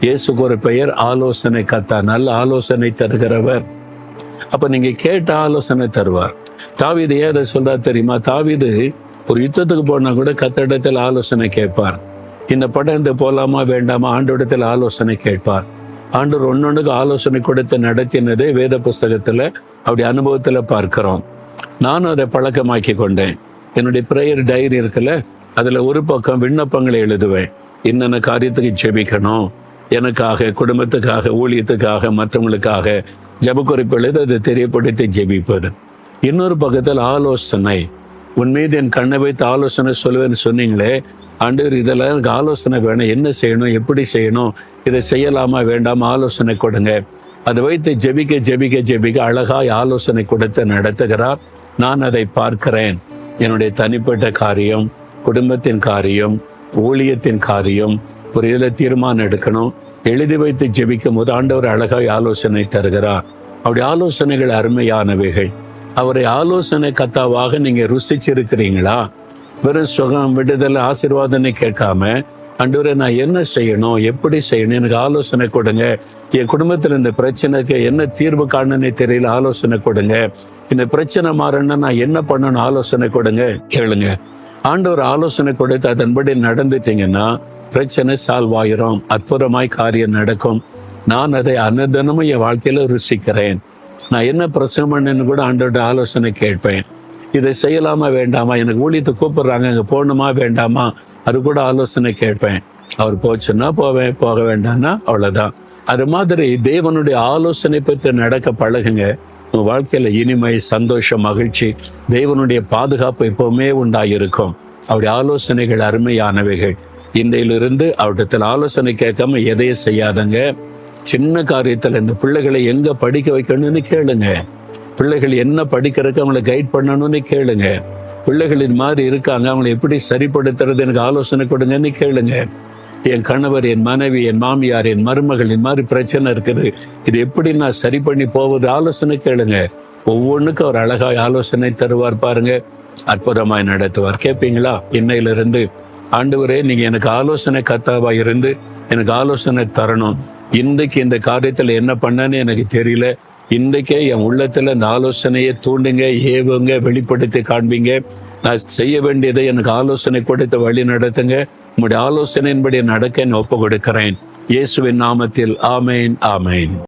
இயேசுக்கு ஒரு பெயர் ஆலோசனை கர்த்தா, நல்ல ஆலோசனை தருகிறவர். அப்ப நீங்க கேட்ட ஆலோசனை தருவார். தாவீது ஏன் அதை சொல்றாரு தெரியுமா? தாவீது ஒரு யுத்தத்துக்கு போனா கூட கர்த்தரிடத்தில் ஆலோசனை கேட்பார். இந்த படம் போலாமா வேண்டாமா, ஆண்டவரிடத்தில் ஆலோசனை கேட்பார். ஆண்டவர் ஒன்னொன்னுக்கு ஆலோசனை கொடுத்து நடத்தினதே வேத புஸ்தகத்துல அப்படி அனுபவத்துல பார்க்கிறோம். நானும் அதை பழக்கமாக்கி கொண்டேன். என்னுடைய பிரேயர் டைரி இருக்குல்ல, அதுல ஒரு பக்கம் விண்ணப்பங்களை எழுதுவேன். என்னென்ன காரியத்துக்கு ஜெபிக்கணும், எனக்காக, குடும்பத்துக்காக, ஊழியத்துக்காக, மற்றவங்களுக்காக ஜெபக்குறிப்பு எழுத அதை தெரியப்படுத்தி ஜெபிப்பது. இன்னொரு பக்கத்தில் ஆலோசனை, உன் மீது என் கண்ணை வைத்து ஆலோசனை சொல்லுவேன்னு சொன்னீங்களே ஆண்டவர், இதெல்லாம் எனக்கு ஆலோசனை வேணும், என்ன செய்யணும், எப்படி செய்யணும், இதை செய்யலாமா வேண்டாமா, ஆலோசனை கொடுங்க. அதை வைத்து ஜெபிக்க ஜெபிக்க ஜெபிக்க அழகாய் ஆலோசனை கொடுத்து நடத்துகிறார். நான் அதை பார்க்கிறேன். என்னுடைய தனிப்பட்ட காரியம், குடும்பத்தின் காரியம், ஊழியத்தின் காரியம், ஒரு இதில் தீர்மானம் எடுக்கணும், எழுதி வைத்து ஜெபிக்கும் போது ஆண்டவர் அழகாய் ஆலோசனை தருகிறார். அவருடைய ஆலோசனைகள் அருமையானவைகள். அவரை ஆலோசனை கர்த்தாவாக நீங்க ருசிச்சிருக்கிறீங்களா? வெறும் சுகம், விடுதலை, ஆசீர்வாதனை கேட்காம, ஆண்டவரே நான் என்ன செய்யணும், எப்படி செய்யணும், எனக்கு ஆலோசனை கொடுங்க. என் குடும்பத்தில் இந்த பிரச்சனைக்கு என்ன தீர்வு காணனே தெரியல, ஆலோசனை கொடுங்க. இந்த பிரச்சனை மாறணும்னா நான் என்ன பண்ணணும், ஆலோசனை கொடுங்க. கேளுங்க. ஆண்டவர் ஆலோசனை கொடுத்து அதன்படி நடந்துட்டீங்கன்னா பிரச்சனை சால்வ் ஆயிரும், அற்புதமாய் காரியம் நடக்கும். நான் அதை அனுதினமும் என் வாழ்க்கையில ருசிக்கிறேன். நான் என்ன பிரச்சனை பண்ணேன்னு கூட ஆண்டவர்கிட்ட ஆலோசனை கேட்பேன். இதை செய்யலாமா வேண்டாமா, எனக்கு ஊழியத்தை கூப்பிடுறாங்க, அங்கே போகணுமா வேண்டாமா, அது கூட ஆலோசனை கேட்பேன். அவர் போச்சுன்னா போவேன், போக வேண்டாம்னா அவ்வளோதான். அது மாதிரி தேவனுடைய ஆலோசனை பெற்று நடக்க பழகுங்க. உங்கள் வாழ்க்கையில் இனிமை, சந்தோஷம், மகிழ்ச்சி, தேவனுடைய பாதுகாப்பு எப்பவுமே உண்டாயிருக்கும். அவருடைய ஆலோசனைகள் அருமையானவைகள். இன்றையிலிருந்து அவரிடத்தில் ஆலோசனை கேட்காம எதையும் செய்யாதங்க. சின்ன காரியத்தில் இந்த பிள்ளைகளை எங்க படிக்க வைக்கணும்னு கேளுங்க. பிள்ளைகள் என்ன படிக்கிறதுக்கு அவங்களை கைட் பண்ணணும்னு கேளுங்க. பிள்ளைகள் இது மாதிரி இருக்காங்க, அவங்களை எப்படி சரிப்படுத்துறது, எனக்கு ஆலோசனை கொடுங்கன்னு கேளுங்க. என் கணவர், என் மனைவி, என் மாமியார், என் மருமகள், இது மாதிரி பிரச்சனை இருக்குது, இது எப்படி நான் சரி பண்ணி போவது, ஆலோசனை கேளுங்க. ஒவ்வொன்றுக்கும் அவர் அழகாய் ஆலோசனை தருவார். பாருங்க, அற்புதமாய் நடத்துவார். கேட்பீங்களா? இன்னையிலிருந்து ஆண்டவரே, நீங்க எனக்கு ஆலோசனை கர்த்தாவா இருந்து எனக்கு ஆலோசனை தரணும். இன்றைக்கு இந்த காரியத்தில் என்ன பண்ணன்னு எனக்கு தெரியல. இன்றைக்கே என் உள்ளத்துல இந்த ஆலோசனையை தூண்டுங்க, ஏவுங்க, வெளிப்படுத்தி காண்பீங்க. நான் செய்ய வேண்டியதை எனக்கு ஆலோசனை கொடுத்து வழி நடத்துங்க. உங்களுடைய ஆலோசனையின்படி நடக்க ஒப்பு கொடுக்கிறேன். இயேசுவின் நாமத்தில் ஆமேன், ஆமேன்.